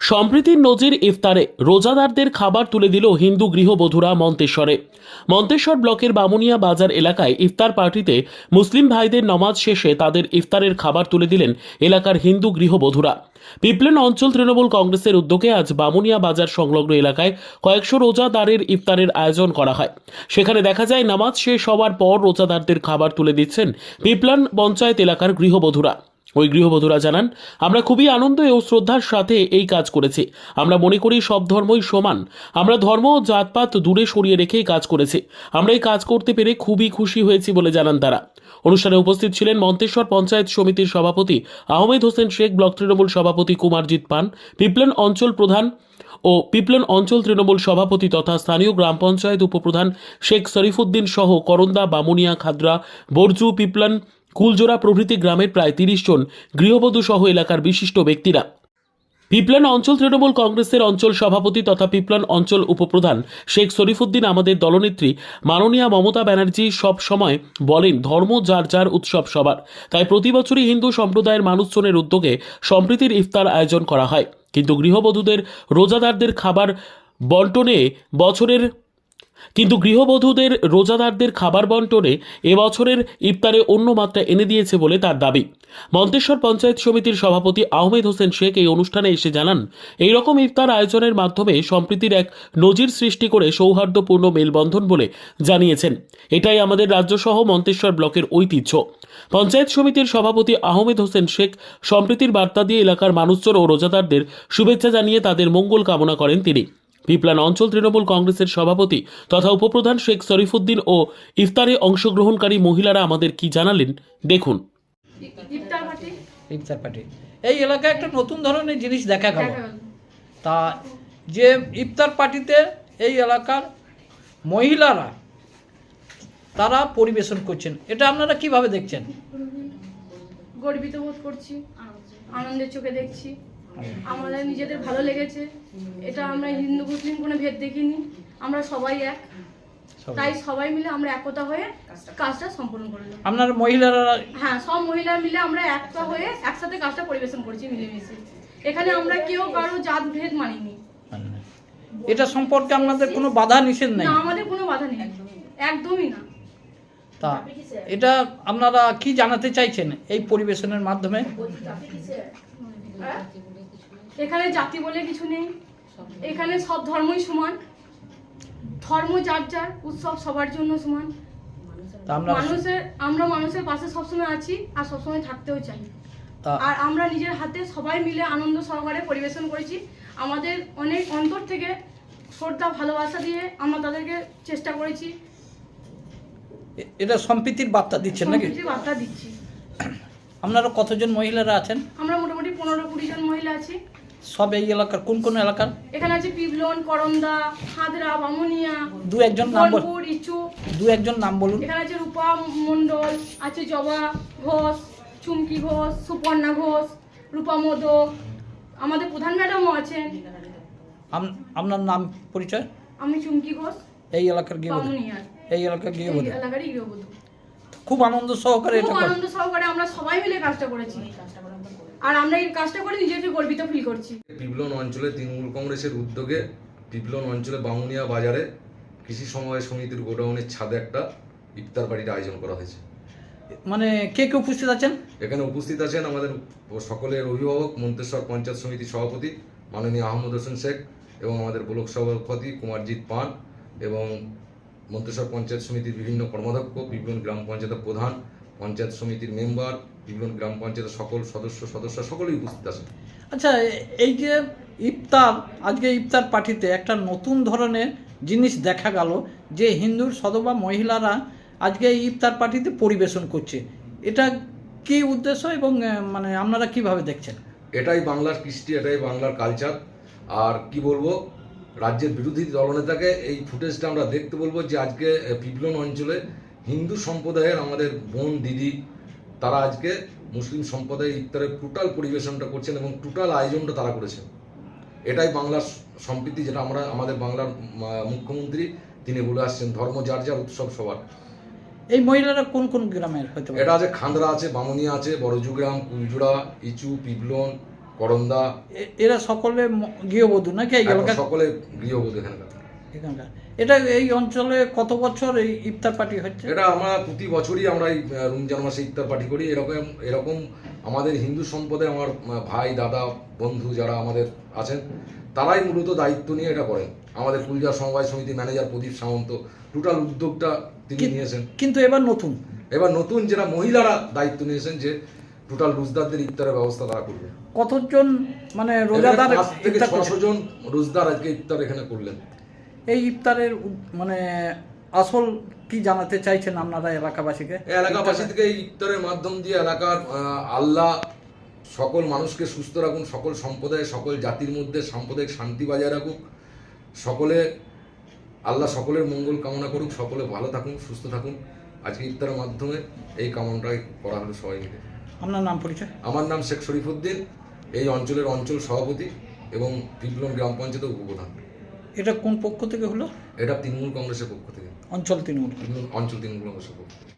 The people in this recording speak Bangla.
সম্প্রীতির নজির ইফতারে রোজাদারদের খাবার তুলে দিল হিন্দু গৃহবধূরা মন্তেশ্বরে। মন্তেশ্বর ব্লকের বামুনিয়া বাজার এলাকায় ইফতার পার্টিতে মুসলিম ভাইদের নমাজ শেষে তাদের ইফতারের খাবার তুলে দিলেন এলাকার হিন্দু গৃহবধূরা। পিপলেন অঞ্চল তৃণমূল কংগ্রেসের উদ্যোগে আজ বামুনিয়া বাজার সংলগ্ন এলাকায় কয়েকশো রোজাদারের ইফতারের আয়োজন করা হয়। সেখানে দেখা যায় নামাজ শেষ হওয়ার পর রোজাদারদের খাবার তুলে দিচ্ছেন পিপলন পঞ্চায়েত এলাকার গৃহবধূরা। ওই গৃহবধূরা জানান, আমরা খুবই আনন্দ ও শ্রদ্ধার সাথে এই কাজ করেছি। আমরা মনে করি সব ধর্মই সমান। আমরা ধর্ম ও জাতপাত দূরে সরিয়ে রেখেই কাজ করেছি। আমরা এই কাজ করতে পেরে খুবই খুশি হয়েছি বলে জানান তারা। অনুষ্ঠানে উপস্থিত ছিলেন মন্তেশ্বর পঞ্চায়েত সমিতির সভাপতি আহমেদ হোসেন শেখ, ব্লক তৃণমূল সভাপতি কুমারজিৎ পান, পিপলন অঞ্চল প্রধান ও পিপলন অঞ্চল তৃণমূল সভাপতি তথা স্থানীয় গ্রাম পঞ্চায়েত উপপ্রধান শেখ শরীফুদ্দিন সহ করন্দা, বামুনিয়া, খাদরা, বরজু, পিপলন, কুলজোড়া প্রভৃতি গ্রামের প্রায় ৩০ জন গৃহবধূ সহ এলাকার বিশিষ্ট ব্যক্তিরা। পিপলন অঞ্চল তৃণমূল কংগ্রেসের অঞ্চল সভাপতি তথা পিপলন অঞ্চল উপপ্রধান শেখ শরীফুদ্দিন, আমাদের দলনেত্রী মাননীয়া মমতা ব্যানার্জি সব সময় বলেন, ধর্ম যার যার, উৎসব সবার। তাই প্রতি বছরই হিন্দু সম্প্রদায়ের মানুষজনের উদ্যোগে সম্প্রীতির ইফতার আয়োজন করা হয়। কিন্তু গৃহবধূদের রোজাদারদের খাবার বন্টনে এবছরের ইফতারে অন্য মাত্রা এনে দিয়েছে বলে তার দাবি। মন্তেশ্বর পঞ্চায়েত সমিতির সভাপতি আহমেদ হোসেন শেখ এই অনুষ্ঠানে এসে জানান, এই রকম ইফতার আয়োজনের মাধ্যমে সম্প্রীতির এক নজির সৃষ্টি করে সৌহার্দ্যপূর্ণ মেলবন্ধন বলে জানিয়েছেন। এটাই আমাদের রাজ্যসহ মন্তেশ্বর ব্লকের ঐতিহ্য। পঞ্চায়েত সমিতির সভাপতি আহমেদ হোসেন শেখ সম্প্রীতির বার্তা দিয়ে এলাকার মানুষজন ও রোজাদারদের শুভেচ্ছা জানিয়ে তাদের মঙ্গল কামনা করেন তিনি। পিপলান অঞ্চল তৃণমূল কংগ্রেসের সভাপতি তথা উপপ্রধান শেখ শরীফুদ্দিন ও ইফতারে অংশগ্রহণকারী মহিলারা আমাদের কি জানালেন দেখুন। ইফতার পার্টি এই এলাকায় একটা নতুন ধরনের জিনিস দেখা গেল। তা যে ইফতার পার্টিতে এই এলাকার মহিলারা তারা পরিবেশন করছেন, এটা আপনারা কিভাবে দেখছেন? গর্বিত বোধ করছি, আনন্দের চোখে দেখছি। আমাদের নিজেদের ভালো লেগেছে। এটা আমরা হিন্দু মুসলিম কোনো ভেদ দেখিনি, আমরা সবাই এক। তাই সবাই মিলে আমরা একতা হয়ে কাজটা সম্পন্ন করলাম। আপনার মহিলারা? হ্যাঁ, সব মহিলা মিলে আমরা একটা হয়ে একসাথে কাজটা পরিবেশন করছি মিলেমিশে। এখানে আমরা কেউ কারো জাত ভেদ মানিনি। এটা সম্পর্কে আপনাদের কোনো বাধা নিষেধ নেই? না, আমাদের কোনো বাধা নেই, একদমই না। তা এটা আপনারা কি জানাতে চাইছেন এই পরিবেশনের মাধ্যমে? এখানে জাতি বলে কিছু নেই, এখানে সব ধর্মই সমান। ধর্ম যার যার, উৎসব সবার জন্য সমান। আমরা মানুষের পাশে সবসময় আছি আর সবসময় থাকতেও চাই। আর আমরা নিজের হাতে সবাই মিলে আনন্দ সহকারে পরিবেশন করেছি। আমাদের অনেক অন্তর থেকে শ্রদ্ধা ভালোবাসা দিয়ে আমরা তাদেরকে চেষ্টা করেছি। এটা সম্প্রীতির বার্তা দিচ্ছেন নাকি? সম্প্রীতির বার্তা দিচ্ছি। আপনারা কতজন মহিলারা আছেন? আমরা মোটামুটি 15-20 জন মহিলা আছি। সব এই এলাকার কোন কোন এলাকার? এখানে আছে পিপলন, করন্দা, খাদরা, বামুনিয়া, দু একজন নাম বলুন। এখানে আছে রূপা মণ্ডল, আছে জবা ঘোষ, চুমকি ঘোষ, সুপর্ণা ঘোষ, রূপা মোদক, আমাদের প্রধান ম্যাডামও আছেন। আপনার নাম পরিচয়? আমি চুমকি ঘোষ, এই এলাকার গৃহবধূ। এলাকারই গৃহবধূ। খুব আনন্দ সহকারে আমরা সবাই মিলে কাজটা করেছি আর আমরা এই কাজটা করে নিজেকে গর্বিত ফিল করছি। পিপলন অঞ্চলে তৃণমূল কংগ্রেসের উদ্যোগে পিপলন অঞ্চলে বামুনিয়া বাজারে কৃষি সমবায় সমিতির গোডাউনের ছাদে একটা ইফতার পার্টির আয়োজন করা হয়েছে। মানে কে কে উপস্থিত আছেন? এখানে উপস্থিত আছেন আমাদের সকলের অভিভাবক, মন্তেশ্বর পঞ্চায়েত সমিতির সভাপতি মাননীয় আহমদ হোসেন শেখ এবং আমাদের ব্লক সভাপতি কুমারজিৎ পান এবং মন্তেশ্বর পঞ্চায়েত সমিতির বিভিন্ন কর্মাধ্যক্ষ, পিপলন গ্রাম পঞ্চায়েতের প্রধান, পঞ্চায়েত সমিতির মেম্বার, পিপলন গ্রাম পঞ্চায়েতের সকল সদস্য সকলেই উপস্থিত আছেন। আচ্ছা, এই যে আজকে ইফতার পার্টিতে একটা নতুন ধরনের জিনিস দেখা গেল যে হিন্দুর সদবা মহিলারা আজকে ইফতার পার্টিতে পরিবেশন করছে, এটা কি উদ্দেশ্য এবং মানে আপনারা কিভাবে দেখছেন? এটাই বাংলার কৃষ্টি, এটাই বাংলার কালচার। আর কি বলবো, রাজ্যের বিরোধী দলনেতাকে এই ফুটেজটা আমরা দেখতে বলবো যে আজকে পিপলন অঞ্চলে হিন্দু সম্প্রদায়ের আমাদের বোন দিদি তারা আজকে মুসলিম সম্প্রদায়ের ইফতারের টোটাল পরিবেশনটা করছেন এবং টোটাল আয়োজনটা তারা করেছেন। এটাই বাংলার সম্প্রীতি, যেটা আমাদের বাংলার মুখ্যমন্ত্রী তিনি বলে আসছেন, ধর্ম যার যার, উৎসব সবার। এই মহিলারা কোন কোন গ্রামের হতে পারে? এটা আছে খান্দরা আছে, বামুনিয়া আছে, বড়জু গ্রাম, কুলজোড়া, ইচু, পিপলন, করন্দা, এরা সকলে গৃহবধূ নাকি এই এখন এলাকার? সকলে গৃহবধূ এখানকার। এখানকার এটা এই অঞ্চলে কত বছর এই ইফতার পার্টি হচ্ছে? এটা আমরা প্রতি বছরই আমরা এই রমজান মাসে ইফতার পার্টি করি। এরকম আমাদের হিন্দু সম্প্রদায় আমার ভাই, দাদা, বন্ধু যারা আমাদের আছেন তারাই মূলত দায়িত্ব নিয়ে এটা করেন। আমাদের কুলজা সমবায় সমিতি ম্যানেজার প্রদীপ সামন্ত টোটাল উদ্যোগটা তিনি নিয়েছেন। কিন্তু এবার নতুন যারা মহিলারা দায়িত্ব নিয়েছেন যে টোটাল রোজদারদের ইফতারের ব্যবস্থা তারা করবে। কতজন মানে রোজাদার 5 থেকে ইফতার করছে? 600 জন রোজদার আজকে ইফতার এখানে করলেন। এই ইফতারের মানে আসল কি জানাতে চাইছেন আপনারা এলাকাবাসীকে? এলাকাবাসী থেকে এই ইফতারের মাধ্যম দিয়ে এলাকার আল্লাহ সকল মানুষকে সুস্থ রাখুন, সকল সম্প্রদায় সকল জাতির মধ্যে সাম্প্রদায়িক শান্তি বজায় রাখুক, আল্লাহ সকলের মঙ্গল কামনা করুক, সকলে ভালো থাকুন, সুস্থ থাকুন। আজকে ইফতারের মাধ্যমে এই কামনাটাই করা হলো সবাই মিলে। আপনার নাম পরিচয়? আমার নাম শেখ শরীফুদ্দিন, এই অঞ্চলের অঞ্চল সভাপতি এবং পিপলন গ্রাম পঞ্চায়েতের উপপ্রধান। এটা কোন পক্ষ থেকে হলো? এটা তৃণমূল কংগ্রেসের পক্ষ থেকে, অঞ্চল তৃণমূল অঞ্চল তৃণমূল কংগ্রেসের পক্ষ থেকে।